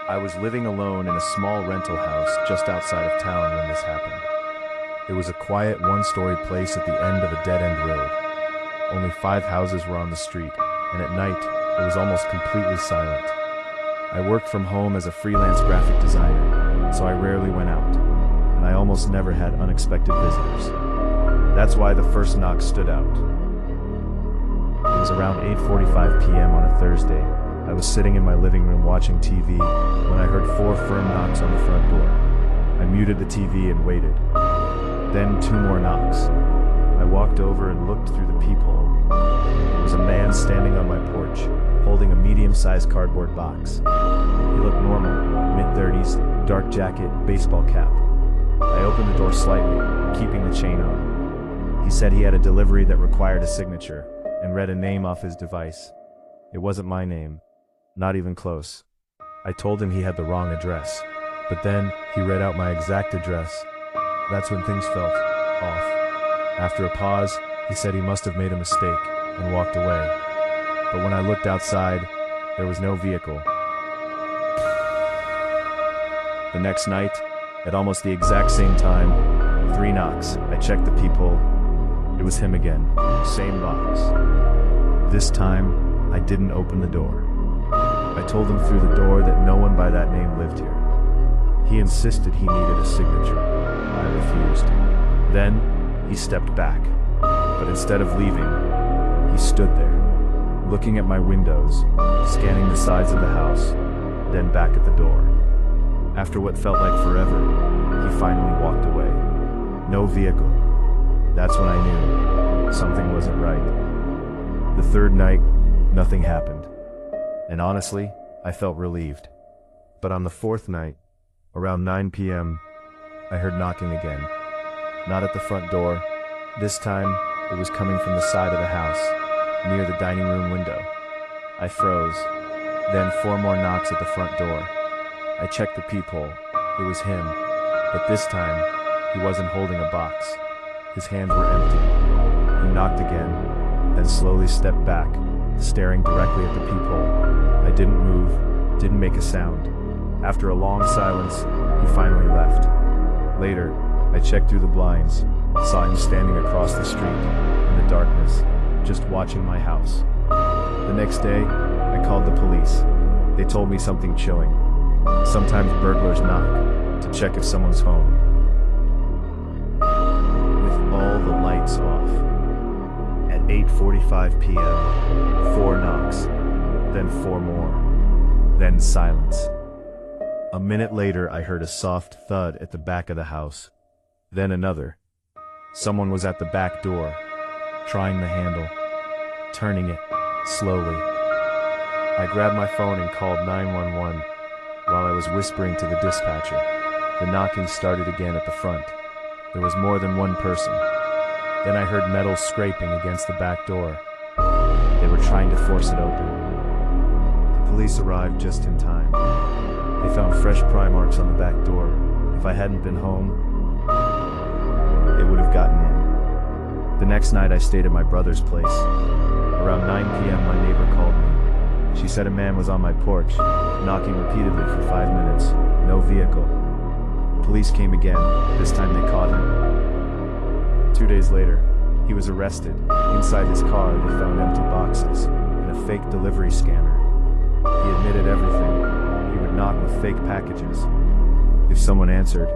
I was living alone in a small rental house just outside of town when this happened. It was a quiet one-story place at the end of a dead-end road. Only 5 houses were on the street, and at night, it was almost completely silent. I worked from home as a freelance graphic designer, so I rarely went out, and I almost never had unexpected visitors. That's why the first knock stood out. It was around 8:45 p.m. on a Thursday. I was sitting in my living room watching TV when I heard 4 firm knocks on the front door. I muted the TV and waited. Then 2 more knocks. I walked over and looked through the peephole. There was a man standing on my porch, holding a medium-sized cardboard box. He looked normal, mid-30s, dark jacket, baseball cap. I opened the door slightly, keeping the chain on. He said he had a delivery that required a signature, and read a name off his device. It wasn't my name. Not even close. I told him he had the wrong address, but then he read out my exact address. That's when things felt off. After a pause, he said he must have made a mistake and walked away. But when I looked outside, there was no vehicle. The next night, at almost the exact same time, 3 knocks. I checked the peephole. It was him again. Same box. This time, I didn't open the door. I told him through the door that no one by that name lived here. He insisted he needed a signature. I refused. Then, he stepped back. But instead of leaving, he stood there, looking at my windows, scanning the sides of the house, then back at the door. After what felt like forever, he finally walked away. No vehicle. That's when I knew something wasn't right. The 3rd night, nothing happened. And honestly, I felt relieved. But on the 4th night, around 9 p.m., I heard knocking again. Not at the front door. This time, it was coming from the side of the house, near the dining room window. I froze. Then 4 more knocks at the front door. I checked the peephole. It was him. But this time, he wasn't holding a box. His hands were empty. He knocked again, then slowly stepped back, staring directly at the peephole. I didn't move, didn't make a sound. After a long silence, he finally left. Later, I checked through the blinds, saw him standing across the street, in the darkness, just watching my house. The next day, I called the police. They told me something chilling. Sometimes burglars knock, to check if someone's home. With all the lights off. At 8:45 p.m., 4 knocks, then 4 more, then silence. A minute later, I heard a soft thud at the back of the house, then another. Someone was at the back door, trying the handle, turning it, slowly. I grabbed my phone and called 911 while I was whispering to the dispatcher. The knocking started again at the front. There was more than one person. Then I heard metal scraping against the back door. They were trying to force it open. The police arrived just in time. They found fresh pry marks on the back door. If I hadn't been home, it would have gotten in. The next night I stayed at my brother's place. Around 9 p.m. my neighbor called me. She said a man was on my porch, knocking repeatedly for 5 minutes. No vehicle. Police came again. This time they caught him. 2 days later, he was arrested. Inside his car, they found empty boxes and a fake delivery scanner. He admitted everything. He would knock with fake packages. If someone answered,